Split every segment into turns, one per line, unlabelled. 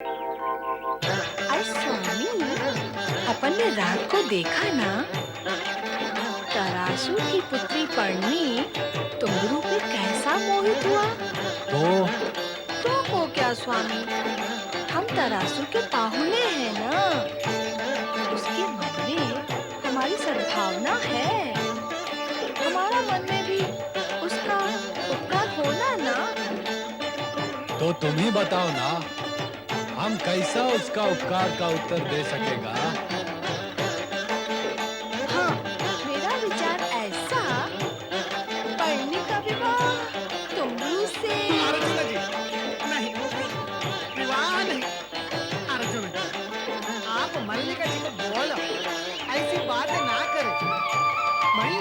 अरे स्वामी, अपन ने रात को देखा ना, तरासू की पुत्री पर्णी तुम्बरू पे कैसा मोहित हुआ। तो क्या स्वामी, हम तरासू के पाहुने हैं ना, उसके मन में हमारी सद्भावना है, हमारा मन में भी उसका उपकार होना ना।
तो तुम ही बताओ ना, हम कैसा उसका उपकार का उत्तर दे सकेगा।
हाँ, मेरा विचार ऐसा, पर्णी का विवाह तुम्बरू से।
अर्जुन जी, नहीं, विवाह नहीं। अर्जुन जी, आप मल्लिका जी को बोलो, ऐसी बातें ना करें। मैं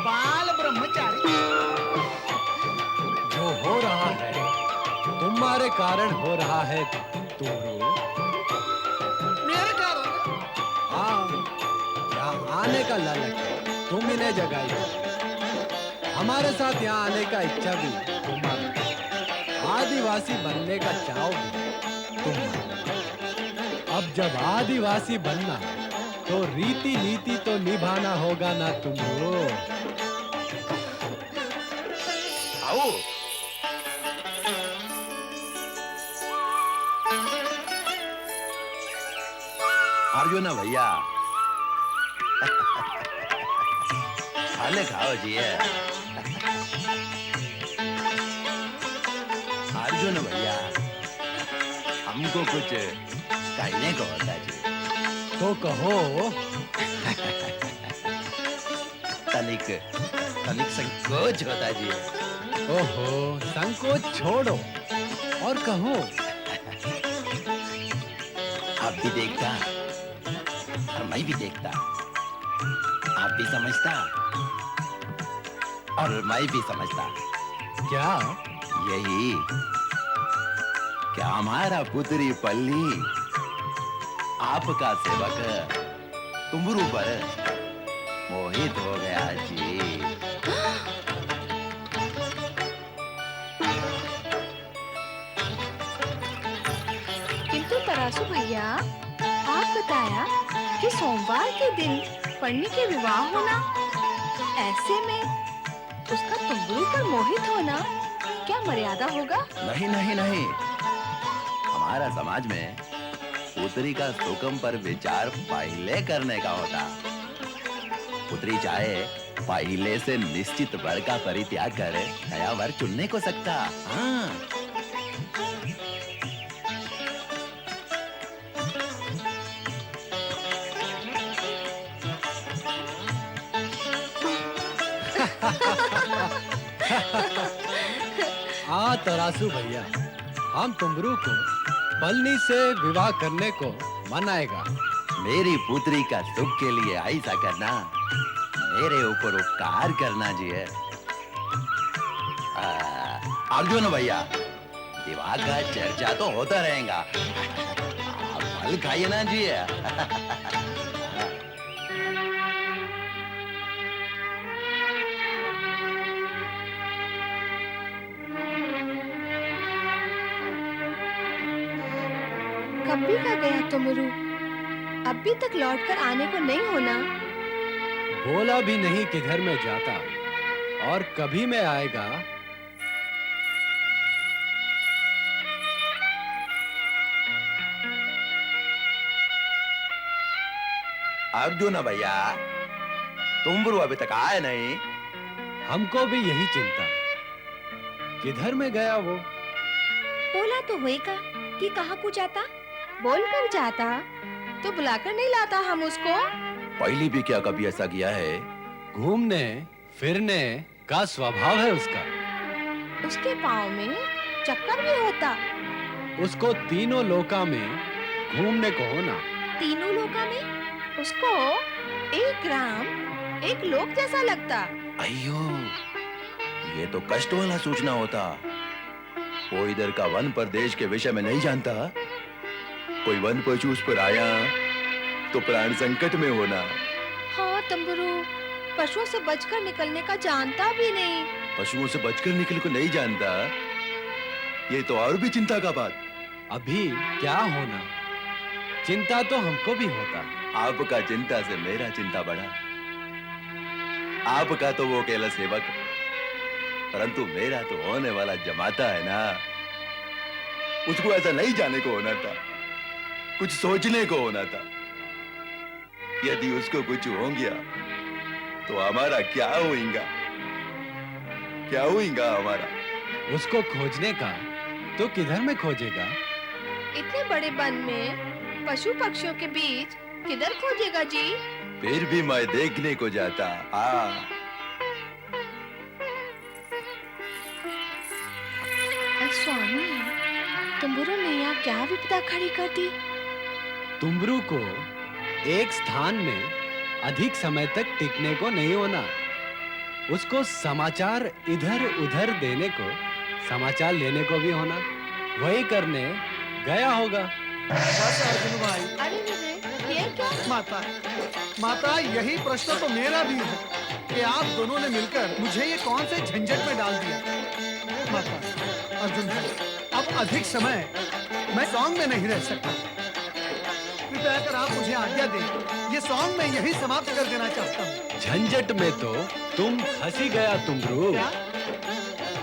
बाल ब्रह्मचारी।
जो हो रहा है तुम्हारे कारण हो रहा है तुम्बरू।
मेरे कारण?
हाँ, यहाँ आने का लालच है, तुम इन्हें जगाई। हमारे साथ यहाँ आने का इच्छा भी तुम्हारा, आदिवासी बनने का चाव भी तुम्हारा। अब जब आदिवासी बनना तो रीति नीति तो निभाना होगा ना तुम्बरू।
आओ। अर्जुन भैया खाने खाओ जी। अर्जुन भैया, हमको कुछ कहने को होता जी।
तो कहो।
तनिक तनिक संकोच होता जी।
ओहो, संकोच छोड़ो और कहो।
आप भी देखता और मैं भी देखता, आप भी समझता और मैं भी समझता।
क्या?
यही क्या हमारा पुत्री पल्ली आपका सेवक तुम्बरू पर मोहित हो गया जी।
किंतु तरासू भैया, आप बताया कि सोमवार के दिन पर्णी के विवाह होना, ऐसे में उसका तुम्बरू पर मोहित होना क्या मर्यादा होगा?
नहीं नहीं नहीं, हमारा समाज में पुत्री का सुकम पर विचार पहले करने का होता। पुत्री चाहे पहले से निश्चित वर का परित्याग करे नया वर चुनने को सकता। हाँ।
तरासू भैया, हम तुम्बरू को पलनी से विवाह करने को मनाएगा।
मेरी पुत्री का सुख के लिए ऐसा करना मेरे ऊपर उपकार करना जी है। अर्जुन भैया, विवाह का चर्चा तो होता रहेगा, आप फल खाइए ना जी।
कभी का गया तुम्बरू, अभी तक लौटकर आने को नहीं होना।
बोला भी नहीं किधर में जाता और कभी में आएगा।
अर्जुन भैया, तुम्बरू अभी तक आए नहीं।
हमको भी यही चिंता, किधर में गया वो।
बोला तो होएगा कि कहाँ को जाता, बोलकर जाता तो बुलाकर नहीं लाता हम उसको।
पहले भी क्या कभी ऐसा किया है?
घूमने फिरने का स्वभाव है उसका।
उसके पाँव में चक्कर भी होता।
उसको तीनों लोका में घूमने को होना।
तीनों लोका में उसको एक ग्राम एक लोक जैसा लगता।
अयो, ये तो कष्ट वाला सूचना होता। वो इधर का वन प्रदेश के विषय में नहीं जानता। कोई वन पशु उस पर आया तो प्राण संकट में होना।
हाँ तंबुरू, पशुओं से बचकर निकलने का जानता भी नहीं।
पशुओं से बचकर निकलने को नहीं जानता, ये तो और भी चिंता का बात।
अभी क्या होना, चिंता तो हमको भी होता।
आपका चिंता से मेरा चिंता बढ़ा। आपका तो वो केवल सेवक, परंतु मेरा तो होने वाला जमाता है ना। उसको ऐसा नहीं जाने को होना था, कुछ सोचने को होना था। यदि उसको कुछ हो गया तो हमारा क्या होगा, क्या होगा हमारा?
उसको खोजने का तो किधर में खोजेगा?
इतने बड़े वन में पशु पक्षियों के बीच किधर खोजेगा जी?
फिर भी मैं देखने को जाता।
स्वामी, तुम्बुरु ने यहाँ क्या विपदा खड़ी कर दी?
तुम्बरू को एक स्थान में अधिक समय तक टिकने को नहीं होना। उसको समाचार इधर उधर देने को, समाचार लेने को भी होना। वही करने गया होगा।
बस अर्जुन भाई।
अरे विजय, ये क्या?
माता, माता यही प्रश्न तो मेरा भी है कि आप दोनों ने मिलकर मुझे ये कौन से झंझट में डाल दिया। माता, अर्जुन भाई, अब अधिक समय मैं सॉन्ग में नहीं रह सकता। कृपया कर आप मुझे आज्ञा दें। ये सॉन्ग मैं यही समाप्त कर देना चाहता हूँ।
झंझट में तो तुम फंसी गया तुम्बरू।
क्या?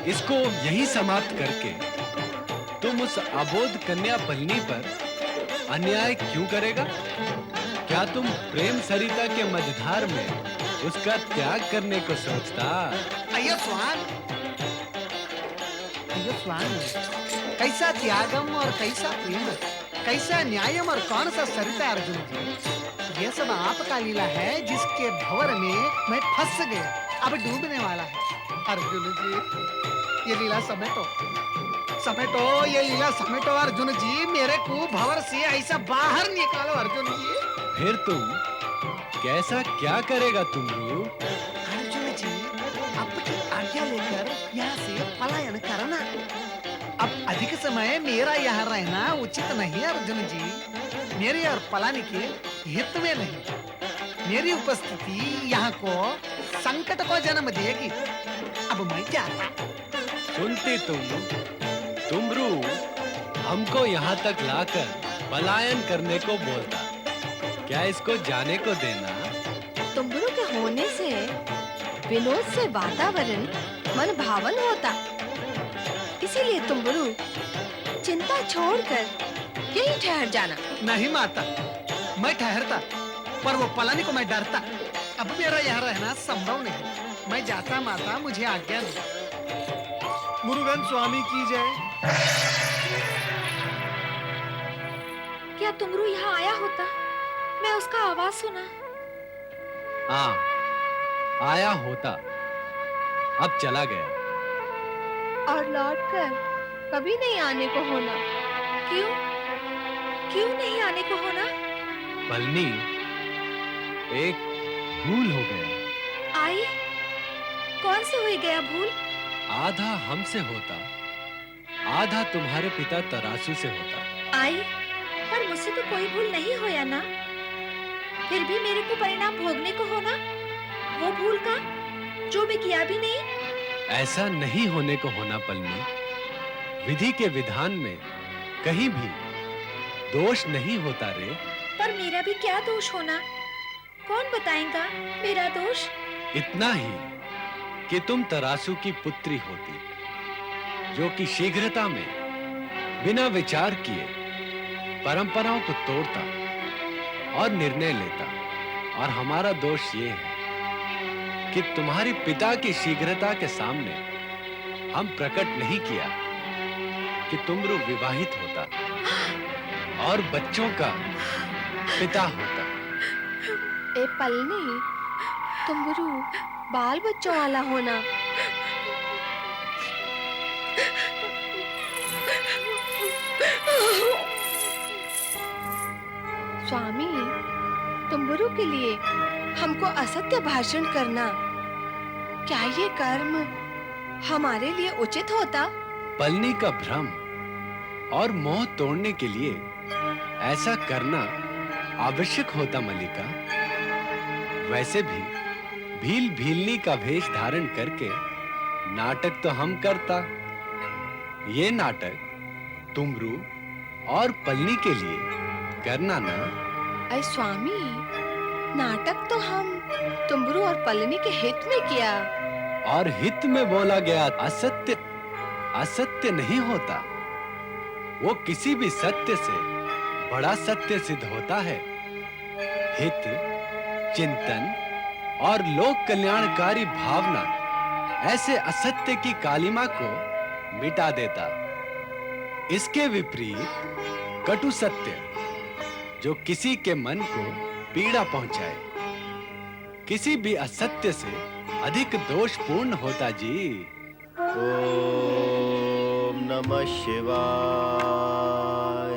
इसको यही समाप्त करके तुम उस अबोध कन्या पलनी पर अन्याय क्यों करेगा? क्या तुम प्रेम सरिता के मझधार में उसका त्याग करने को सोचता?
अय्यो स्वान, अय्यो स्वान, कैसा त्यागम और कैसा प्रेम, कैसा न्यायम और कौन सा सरिता अर्जुन जी। ये सब आपका लीला है जिसके भंवर में मैं फंस गया, अब डूबने वाला है। अर्जुन जी, ये लीला समेटो, समेटो, ये लीला समेटो अर्जुन जी। मेरे को भंवर से ऐसा बाहर निकालो अर्जुन जी।
फिर तुम कैसा क्या करेगा तुम्बरू?
अर्जुन जी, आपकी आज्ञा लेकर यहाँ से पलायन करना। अब अधिक समय मेरा यहाँ रहना उचित नहीं अर्जुन जी। मेरे और पलाने के हित में नहीं। मेरी उपस्थिति यहाँ को संकट को जन्म देगी। अब मैं जाता।
सुनती तुम्बरू हमको यहाँ तक लाकर पलायन करने को बोलता। क्या इसको जाने को देना?
तुम्बुरु के होने से विनोद से वातावरण मन भावन होता। इसीलिए तुम्बुरु चिंता छोड़कर यहीं ठहर जाना।
नहीं माता, मैं ठहरता, पर वो पलाने को मैं डरता। अब मेरा यहाँ रहना संभव नहीं। मैं जाता माता, मुझे आज्ञा दो। मुरुगन स्वामी की जय।
क्या तुम्बुरु यहाँ आया होता? मैं उसका आवाज सुना।
हाँ, आया होता, अब चला गया।
और लौटकर कभी नहीं आने को होना। क्यों? क्यों नहीं आने को होना?
पलनी एक भूल हो गया।
आई? कौन से हुई गया भूल?
आधा हमसे होता, आधा तुम्हारे पिता तरासू से होता।
आई, पर मुझसे तो कोई भूल नहीं होया ना। फिर भी मेरे को परिणाम भोगने को होना, वो भूल का जो मैं किया भी नहीं।
ऐसा नहीं होने को होना पलनी। विधि के विधान में कहीं भी दोष नहीं होता रे।
पर मेरा भी क्या दोष होना? कौन बताएगा मेरा दोष?
इतना ही कि तुम तरासू की पुत्री होती, जो कि शीघ्रता में बिना विचार किए परंपराओं को तोड़ता और निर्णय लेता। और हमारा दोष ये है कि तुम्हारी पिता की शीघ्रता के सामने हम प्रकट नहीं किया कि तुम्बरू विवाहित होता और बच्चों का पिता होता।
ए पलनी, तुम्बरू बाल बच्चों वाला होना। स्वामी, तुम्बरू के लिए हमको असत्य भाषण करना, क्या ये कर्म हमारे लिए उचित होता?
पलनी का भ्रम और मोह तोड़ने के लिए ऐसा करना आवश्यक होता मल्लिका। वैसे भी भील भीलनी का वेश धारण करके नाटक तो हम करता। ये नाटक तुम्बरू और पलनी के लिए करना ना।
अरे स्वामी, नाटक तो हम तुम्बरू और पलनी के हित में किया।
और हित में बोला गया असत्य असत्य नहीं होता, वो किसी भी सत्य से बड़ा सत्य सिद्ध होता है। हित, चिंतन और लोक कल्याणकारी भावना ऐसे असत्य की कालिमा को मिटा देता। इसके विपरीत कटु सत्य, जो किसी के मन को पीड़ा पहुंचाए, किसी भी असत्य से अधिक दोषपूर्ण होता जी।
ओम नमः शिवाय।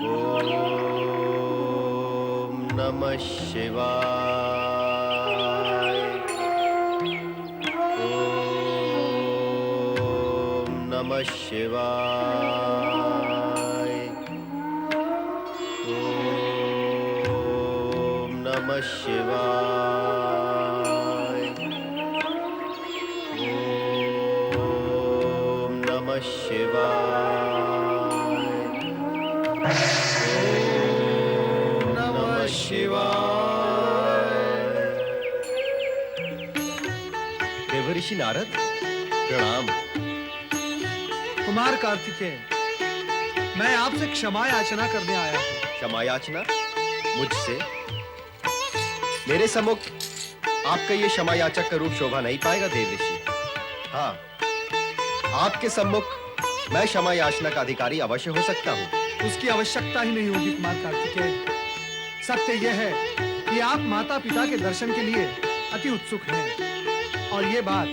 ओम नमः शिवाय। ओम नमः शिवाय। ओम नमः शिवाय। नमः शिवाय। देवऋषि नारद, प्रणाम।
कुमार कार्तिकेय, मैं आपसे क्षमा याचना करने आया हूँ।
क्षमा याचना मुझसे? मेरे सम्मुख आपका ये क्षमा याचक का रूप शोभा नहीं पाएगा देवऋषि। हाँ, आपके सम्मुख मैं क्षमा याचना का अधिकारी अवश्य हो सकता हूँ।
उसकी आवश्यकता ही नहीं होगी कुमार कार्तिकेय। सत्य यह है कि आप माता पिता के दर्शन के लिए अति उत्सुक हैं और ये बात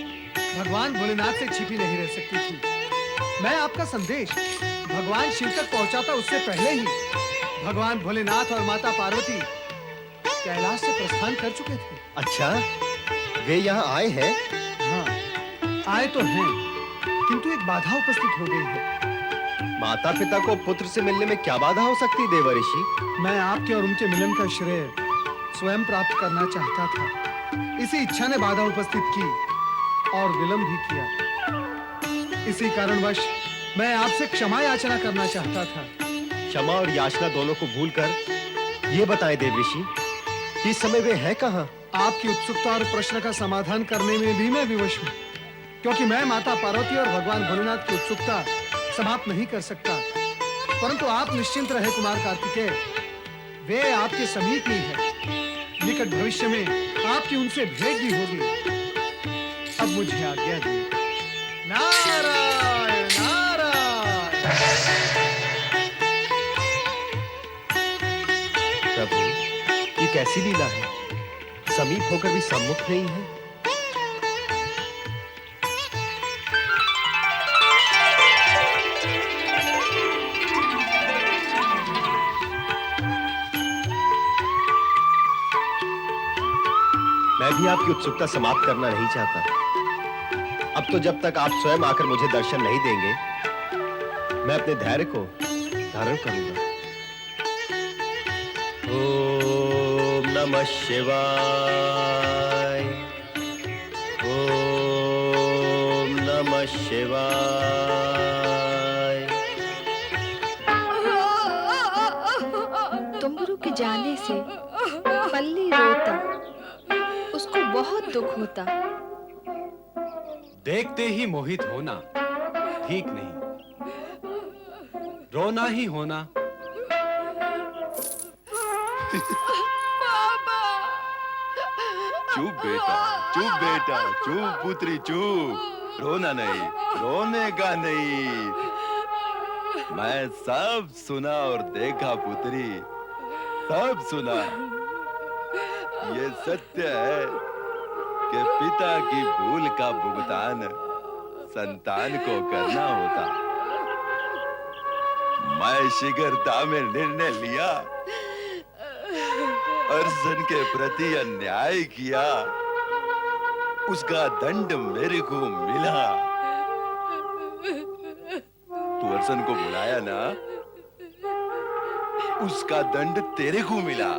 भगवान भोलेनाथ से छिपी नहीं रह सकती थी। मैं आपका संदेश भगवान शिव तक पहुंचाता उससे पहले ही भगवान भोलेनाथ और माता पार्वती कैलाश से प्रस्थान कर चुके थे।
अच्छा, वे यहाँ आए हैं?
हाँ, आए तो हैं, किंतु एक बाधा उपस्थित हो गई है।
माता पिता को पुत्र से मिलने में क्या बाधा हो सकती देवऋषि?
मैं आपके और उनके मिलन का श्रेय स्वयं प्राप्त करना चाहता था। इसी इच्छा ने बाधा उपस्थित की और विलंब भी किया। इसी कारणवश मैं आपसे क्षमा याचना करना चाहता था।
क्षमा और याचना दोनों को भूलकर ये बताएं देवऋषि, कि इस समय वे हैं कहाँ?
आपकी उत्सुकता और प्रश्न का समाधान करने में भी मैं विवश हूँ, क्योंकि मैं माता पार्वती और भगवान भोलेनाथ की उत्सुकता समाप्त नहीं कर सकता। परंतु आप निश्चिंत रहे कुमार कार्तिकेय, वे आपके समीप ही है। निकट भविष्य में आपकी उनसे भेंट भी होगी। अब मुझे आज्ञा दी। नारायण नारायण।
प्रभु, ये कैसी लीला है? समीप होकर भी सम्मुख नहीं है। मैं भी आपकी उत्सुकता समाप्त करना नहीं चाहता। अब तो जब तक आप स्वयं आकर मुझे दर्शन नहीं देंगे, मैं अपने धैर्य को धारण करूंगा। ओम नमः शिवाय। ओम नमः शिवाय।
तुम्बरू के जाने से पल्ली रोता, उसको बहुत दुख होता।
देखते ही मोहित होना ठीक नहीं, रोना ही होना।
चुप बेटा, चुप बेटा, चुप पुत्री चुप। रोना नहीं, रोने का नहीं। मैं सब सुना और देखा पुत्री, सब सुना। ये सत्य है कि पिता की भूल का भुगतान संतान को करना होता। मैं शीघ्रता में निर्णय लिया, अर्जुन के प्रति अन्याय किया, उसका दंड मेरे को मिला। तू अर्जुन को बुलाया ना, उसका दंड तेरे को मिला।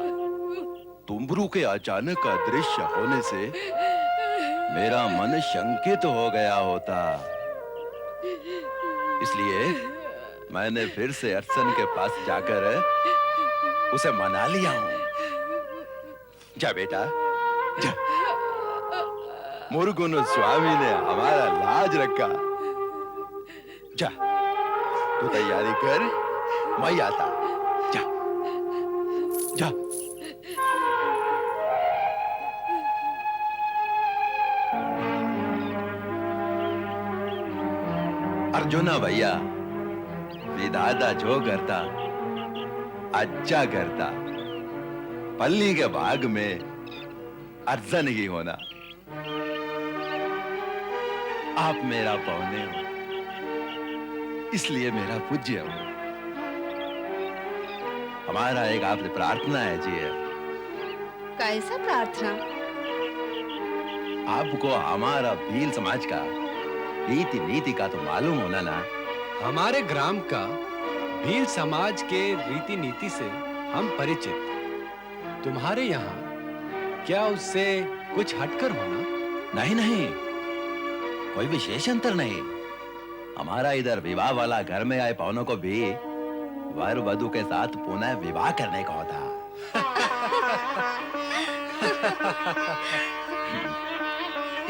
तुम्बरू के अचानक अदृश्य होने से मेरा मन शंकित हो गया होता, इसलिए मैंने फिर से अर्चन के पास जाकर उसे मना लिया हूं। जा बेटा जा। मुरुगन स्वामी ने हमारा लाज रखा। जा तू तैयारी कर, मैं आता। जा जा। अर्जुना भैया, विधाता जो करता अच्छा करता। पल्ली के भाग में अर्जन ही होना। आप मेरा पौने हो, इसलिए मेरा पूज्य हो। हमारा एक आपसे प्रार्थना है जी।
कैसा प्रार्थना?
आपको हमारा भील समाज का रीति नीति का तो मालूम होना ना।
हमारे ग्राम का भील समाज के रीति नीति से हम परिचित। तुम्हारे यहाँ क्या उससे कुछ हटकर होना?
नहीं नहीं, कोई विशेष अंतर नहीं। हमारा इधर विवाह वाला घर में आए पवनों को भी वर वधु के साथ पुनः विवाह करने का होता।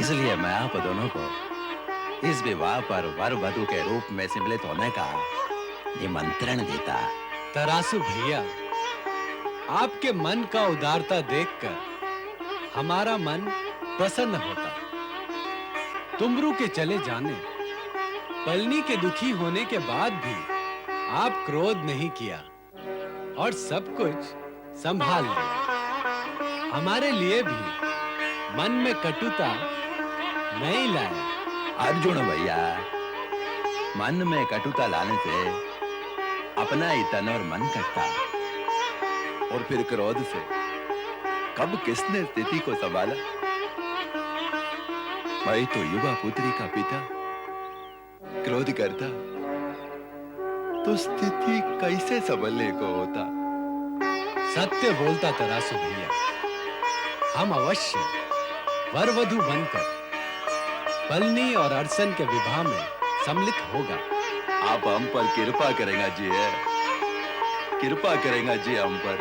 इसलिए मैं आप दोनों को इस विवाह पर वर वधु के रूप में सम्मिलित होने का निमंत्रण देता।
तरासू भैया, आपके मन का उदारता देखकर हमारा मन प्रसन्न होता। तुमरू के चले जाने, पलनी के दुखी होने के बाद भी आप क्रोध नहीं किया और सब कुछ संभाल लिया। हमारे लिए भी मन में कटुता नहीं लाया।
अर्जुन भैया, मन में कटुता लाने से अपना ही तन और मन कटता, और फिर क्रोध से कब किसने स्थिति को संभाला। मैं तो युवा पुत्री का पिता क्रोध करता तो स्थिति कैसे संभलने को होता।
सत्य बोलता तरासू भैया, हम अवश्य वर वधु बनकर पलनी और अर्सन के विवाह में सम्मिलित होगा।
आप हम पर कृपा करेगा जी, है कृपा करेगा जी हम पर।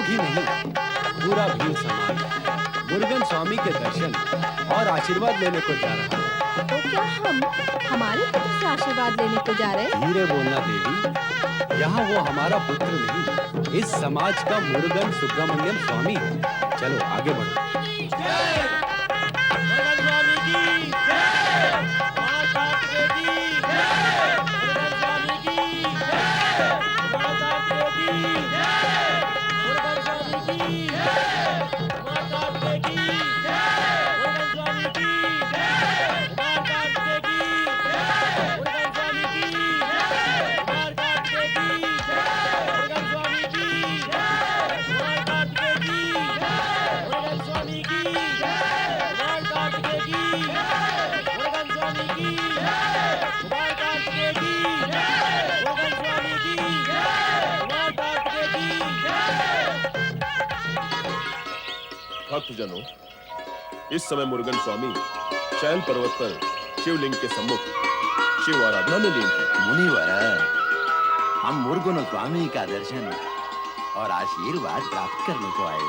ही नहीं, पूरा भील समाज मुरुगन स्वामी के दर्शन और आशीर्वाद लेने को जा रहा है।
तो क्या हम हमारे पुत्र से आशीर्वाद लेने को जा रहे हैं?
धीरे बोलना देवी, यहाँ वो हमारा पुत्र नहीं, इस समाज का मुरुगन सुब्रमण्यम स्वामी है। चलो आगे बढ़ो।
जय मुरुगन स्वामी की जय। भक्तजनों, इस समय मुरुगन स्वामी शैल पर्वत पर शिवलिंग के सम्मुख शिव आराधना में लीन है।
मुनिवर, हम मुरुगन स्वामी का दर्शन और आशीर्वाद प्राप्त करने को आए।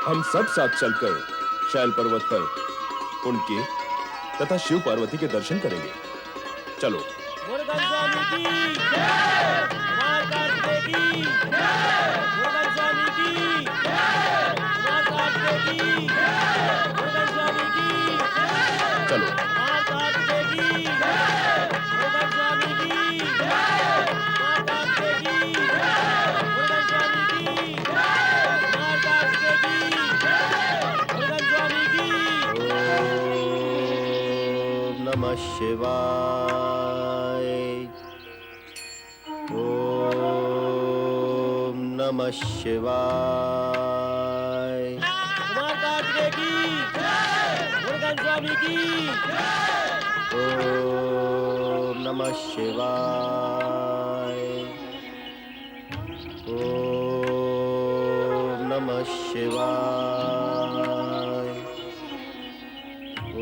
हम सब साथ चलकर शैल पर्वत पर उनके तथा शिव पार्वती के दर्शन करेंगे। चलो।
मुरुगन स्वामी की जय, कुमार कार्तिकेय की जय, मुरुगन स्वामी की जय, कुमार कार्तिकेय की जय, मुरुगन स्वामी की जय,
चलो।
कुमार कार्तिकेय की जय, मुरुगन स्वामी की जय, कुमार कार्तिकेय की जय, मुरुगन स्वामी की जय, कुमार कार्तिकेय की जय, मुरुगन स्वामी की।
ओम नमः शिवाय। ओम नमः शिवाय।
कुमार कार्तिकेय की जय, मुरुगन स्वामी की जय।
ओम नमः शिवाय। ओम नमः शिवाय।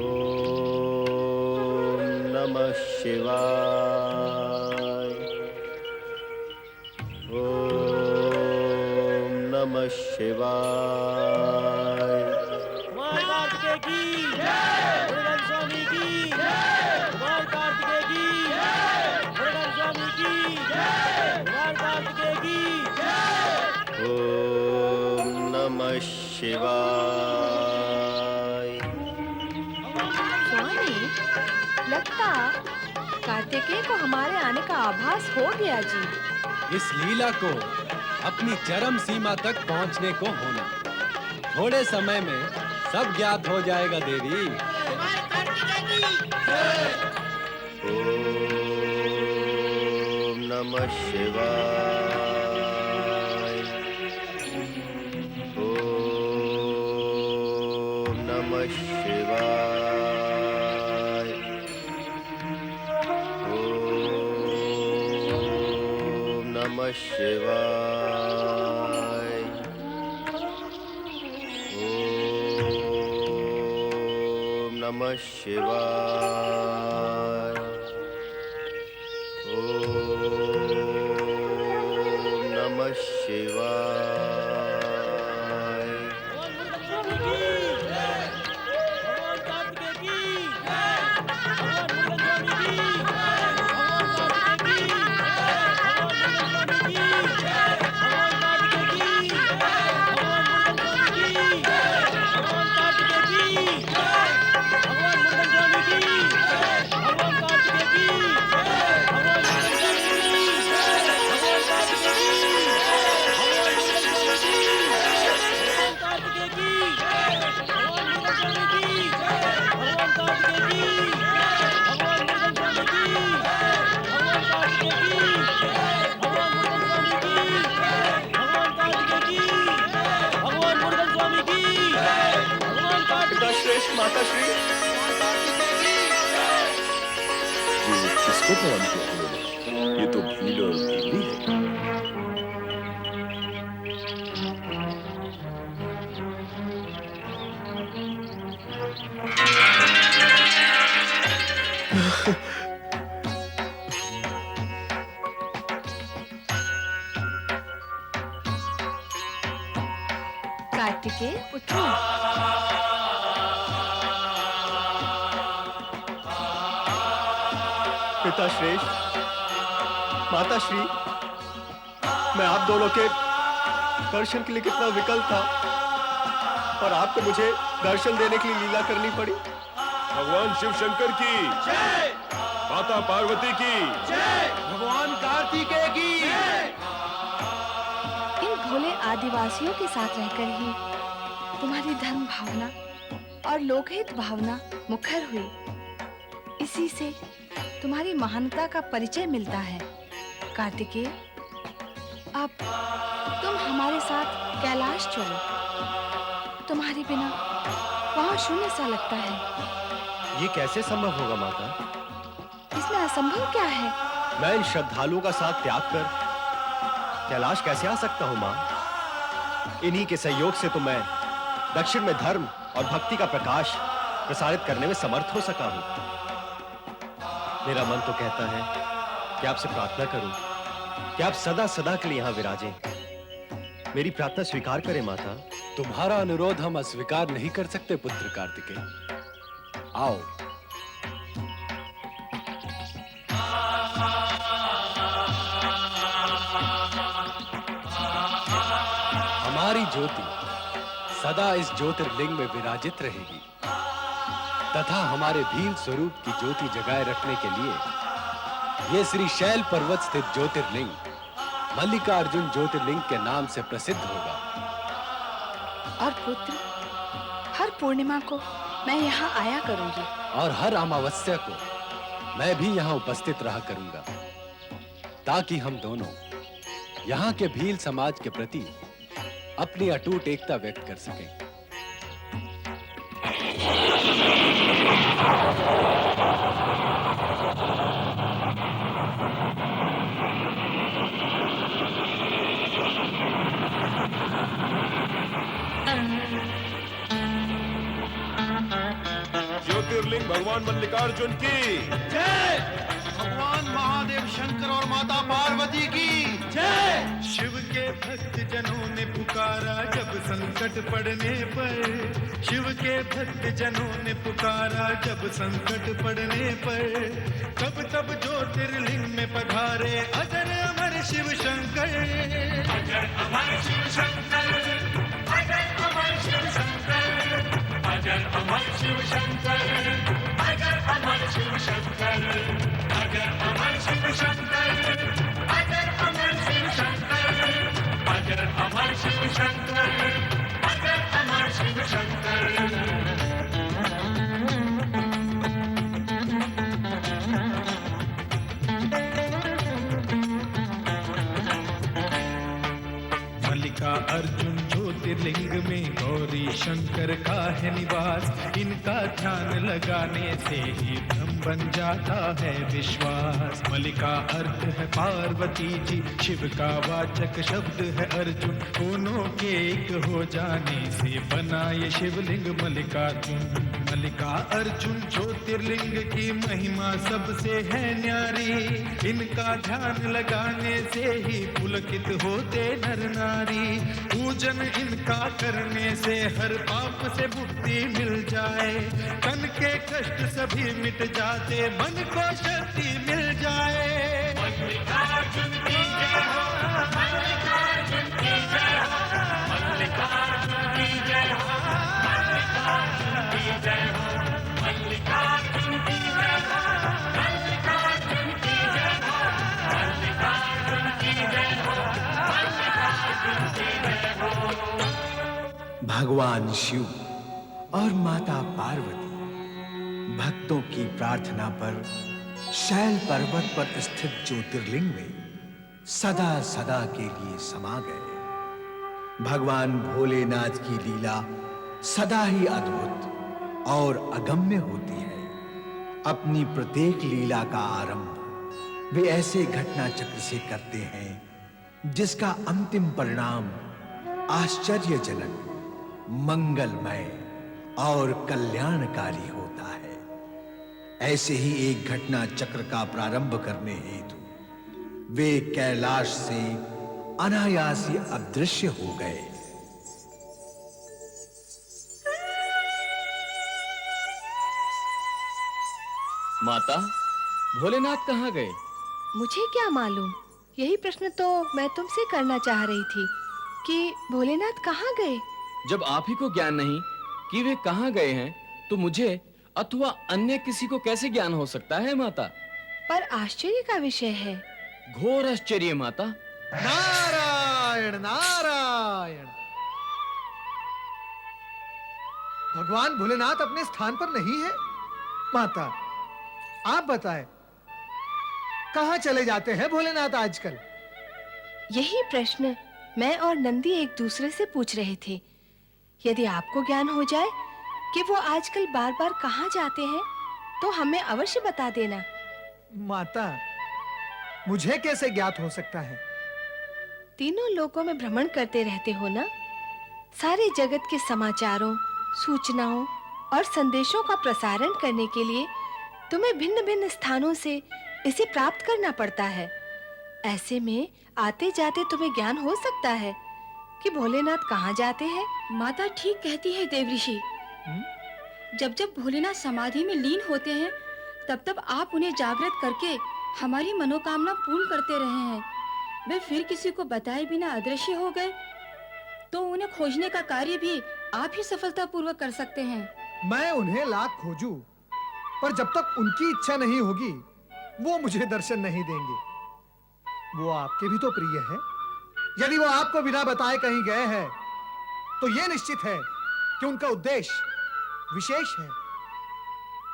ओम नमः शिवाय। ओम नमः शिवाय।
कुमार कार्तिकेय की जय, मुरुगन स्वामी की जय, कुमार कार्तिकेय की जय, मुरुगन स्वामी की जय, कुमार कार्तिकेय की जय।
ओम नमः शिवाय।
स्वामी, लगता कार्तिकेय को हमारे आने का आभास हो गया जी।
इस लीला को अपनी चरम सीमा तक पहुंचने को होना। थोड़े समय में सब ज्ञात हो जाएगा देवी।
ओम नमः शिवाय। ओम नमः शिवाय। ओम नमः शिवाय। ओम नमः शिवाय। ओम नमः शिवाय।
भगवान मुरुगन स्वामी की जय, भगवान कार्तिकेय की जय, भगवान मुरुगन स्वामी की जय, भगवान कार्तिकेय की जय, भगवान मुरुगन स्वामी की जय, भगवान कार्तिकेय की जय, भगवान मुरुगन स्वामी की जय, भगवान कार्तिकेय की जय, भगवान मुरुगन स्वामी की जय, भगवान कार्तिकेय की जय, भगवान मुरुगन स्वामी की जय, भगवान कार्तिकेय की जय, भगवान मुरुगन स्वामी की जय, भगवान कार्तिकेय की जय, भगवान मुरुगन स्वामी की जय, भगवान कार्तिकेय की जय, भगवान मुरुगन स्वामी की जय, भगवान कार्तिकेय की जय, भगवान मुरुगन स्वामी की जय, भगवान कार्तिकेय की जय, भगवान मुरुगन स्वामी की जय, भगवान कार्तिकेय
पिता श्रेष्ठ, माता श्री,
ये किसको प्रणाम किया उन्होंने? ये तो भील और भीली है।
कार्तिकेय, उठो।
पिता श्रेष्ठ, माता श्री, मैं आप दोनों के दर्शन के लिए कितना विकल था और आपको मुझे दर्शन देने के लिए लीला करनी पड़ी।
भगवान शिव शंकर की जय, माता पार्वती की जय,
भगवान कार्तिकेय की।
इन भोले आदिवासियों के साथ रहकर ही तुम्हारी धर्म भावना और लोकहित भावना मुखर हुई। इसी से तुम्हारी महानता का परिचय मिलता है। कार्तिकेय, अब तुम हमारे साथ कैलाश चलो। तुम्हारे बिना वहाँ शून्य सा लगता है।
ये कैसे संभव होगा माता?
इसमें असंभव क्या है?
मैं इन श्रद्धालुओं का साथ त्याग कर कैलाश कैसे आ सकता हूँ माँ? इन्हीं के सहयोग से तो मैं दक्षिण में धर्म और भक्ति का प्रकाश प्रसारित करने में समर्थ हो सका हूं। मेरा मन तो कहता है कि आपसे प्रार्थना करूं कि आप सदा सदा के लिए यहां विराजें। मेरी प्रार्थना स्वीकार करें माता।
तुम्हारा अनुरोध हम अस्वीकार नहीं कर सकते पुत्र कार्तिकेय। आओ। हमारी ज्योति सदा इस ज्योतिर्लिंग में विराजित रहेगी तथा हमारे भील स्वरूप की ज्योति जगाए रखने के लिए ये श्री शैल पर्वत स्थित ज्योतिर्लिंग मल्लिकार्जुन ज्योतिर्लिंग के नाम से प्रसिद्ध होगा।
और पुत्र, हर पूर्णिमा को मैं यहाँ आया करूंगी
और हर अमावस्या को मैं भी यहाँ उपस्थित रहा करूंगा ताकि हम दोनों यहाँ के भील समाज के प्रति अपनी अटूट एकता व्यक्त कर सकें।
ज्योतिर्लिंग भगवान मल्लिकार्जुन की
जय। भगवान महादेव शंकर और माता पार्वती की जय। शिव के भक्त जनों ने पुकारा जब संकट पड़ने पर, शिव के भक्त जनों ने पुकारा जब संकट पड़ने पर, तब तब ज्योतिर्लिंग में पधारे अजर अमर शिव शंकर। अजर अमर शिव शंकर, अजर अमर शिव शंकर, अजर अमर शिव शंकर, अजर अमर शिव शंकर, अजर अमर शिव शंकर, अजर अमर शिव शंकर, अजर अमर शिव शंकर, अजर अमर शिव शंकर। मल्लिका अर्जुन ज्योतिर्लिंग में गौरी शंकर का है निवास, इनका ध्यान लगाने से ही भ्रम बन जाता है विश्वास। मल्लिका अर्थ है पार्वती जी, शिव का वाचक शब्द है अर्जुन, दोनों के एक हो जाने से बना ये शिवलिंग मल्लिकार्जुन। मल्लिका अर्जुन ज्योतिर्लिंग की महिमा सबसे है न्यारी, इनका ध्यान लगाने से ही पुलकित होते नर नारी। पूजन इनका करने से हर पाप से मुक्ति मिल जाए, तन के कष्ट सभी मिट जाते, मन को शक्ति मिल जाए। मल्लिकार्जुन की जय हो, मल्लिकार्जुन की जय हो, मल्लिकार्जुन की जय हो, मल्लिकार्जुन की जय हो, मल्लिकार्जुन की जय हो, मल्लिकार्जुन की जय हो, मल्लिकार्जुन की जय हो, मल्लिकार्जुन की जय हो।
भगवान शिव और माता पार्वती भक्तों की प्रार्थना पर शैल पर्वत पर स्थित ज्योतिर्लिंग में सदा सदा के लिए समा गए। भगवान भोलेनाथ की लीला सदा ही अद्भुत और अगम्य होती है। अपनी प्रत्येक लीला का आरंभ वे ऐसे घटना चक्र से करते हैं जिसका अंतिम परिणाम आश्चर्यजनक, मंगलमय और कल्याणकारी होता है। ऐसे ही एक घटना चक्र का प्रारंभ करने हेतु वे कैलाश से अनायास ही अदृश्य हो गए।
माता, भोलेनाथ कहाँ गए?
मुझे क्या मालूम, यही प्रश्न तो मैं तुमसे करना चाह रही थी कि भोलेनाथ कहाँ गए।
जब आप ही को ज्ञान नहीं कि वे कहाँ गए हैं, तो मुझे अथवा अन्य किसी को कैसे ज्ञान हो सकता है माता?
पर आश्चर्य का विषय है।
घोर आश्चर्य माता।
नारायण नारायण। भगवान भोलेनाथ अपने स्थान पर नहीं है। माता, आप बताएं, कहां चले जाते हैं भोलेनाथ आजकल?
यही प्रश्न मैं और नंदी एक दूसरे से पूछ रहे थे। यदि आपको ज्ञान हो जाए कि वो आजकल बार-बार कहां जाते हैं, तो हमें अवश्य बता देना।
माता, मुझे कैसे ज्ञात हो सकता है?
तीनों लोकों में भ्रमण करते रहते हो ना, सारे जगत के समाचारों, सूचनाओं और संदेशों का प्रसारण करने के लिए तुम्हें भिन्न-भिन्न स्थानों से इसे प्राप्त करना पड़ता है। ऐसे में आते जाते तुम्हें ज्ञान हो सकता है कि भोलेनाथ कहाँ जाते हैं।
माता ठीक कहती है देवऋषि। जब जब भोलेनाथ समाधि में लीन होते हैं, तब तब आप उन्हें जागृत करके हमारी मनोकामना पूर्ण करते रहे हैं। वे फिर किसी को बताए बिना अदृश्य हो गए, तो उन्हें खोजने का कार्य भी आप ही सफलतापूर्वक कर सकते हैं।
मैं उन्हें लाख खोजूं, पर जब तक उनकी इच्छा नहीं होगी, वो मुझे दर्शन नहीं देंगे। वो आपके भी तो प्रिय है। यदि वो आपको बिना बताए कहीं गए हैं, तो यह निश्चित है कि उनका उद्देश्य विशेष है,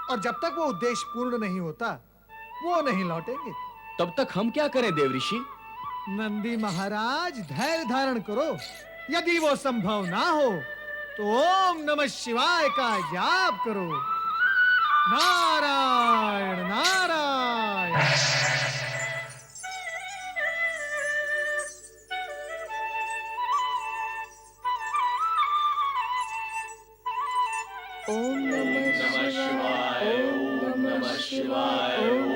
और जब तक वो उद्देश्य पूर्ण नहीं होता, वो नहीं लौटेंगे।
तब तक हम क्या करें देवऋषि?
नंदी महाराज, धैर्य धारण करो। यदि वो संभव ना हो, तो ओम नमः शिवाय का जाप करो। नारायण नारायण।
ओम नमः शिवाय, ओम नमः शिवाय, ओम